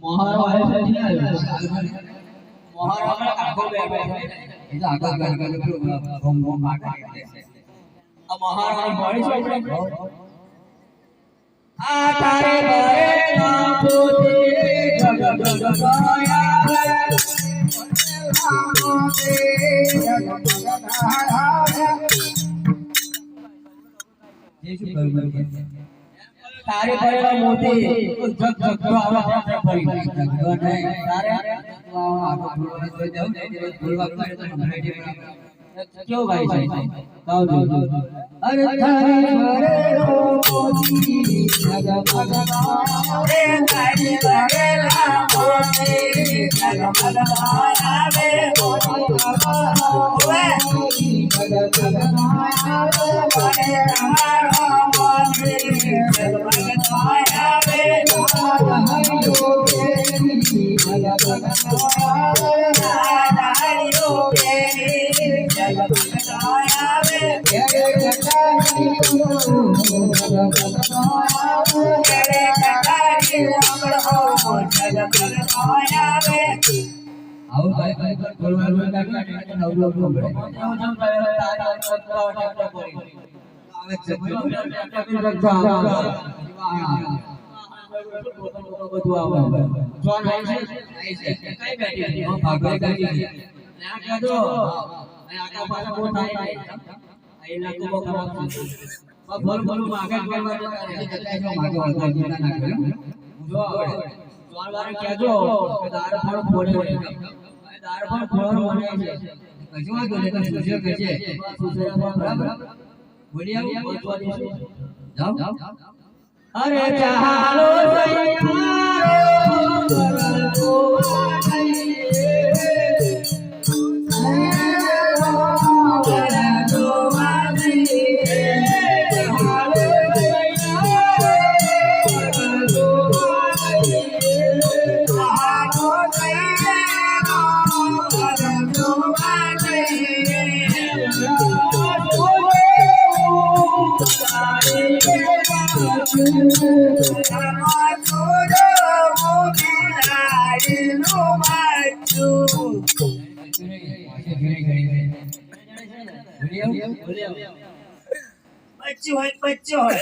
मोहर वाले से नहीं आया मोहर वाला आगो बैठे ये तो आगो बैठ घूम घूम भागा अब मोहर वाले बड़ी से आ तारे बरे ना पोते जग जग गाया ये શું કરું तारे पड़ेला मोती जग जग तो आवा पड़ी जग नहीं तारे आगो बोलवा जाओ बोलवा करे तो रेडी क्यों भाई साहब गाओ जो अरे तारे पड़ेला मोती जग जग रे तारे पड़ेला मोती जग जग रे मोती ओए जग जग रे हमारा मोती आओ भाई भाई बोलवा बोलवा का नवलो बोले हम तारा का बोले आवे से બધું આવે જોન આવી છે કઈ બેઠી છે ભાગવા ગઈ છે ના કહેજો આકા પાછા બહુ થાય આ લાગુ બહુ ખરાબ છે બોલ બોલ માગે કરવા જતા રહે જો માગે હોતા જીતા ના કરે જો આવડે જોન વારે કહેજો કે દાર ફળ ફોડે દાર ફળ ફોડવાનું બને છે કશું આ ગોલે તો સુજે કહે છે સુજે બરાબર બોલી આવું બોલવા દેજો જાઓ अरे चालो बच्चों है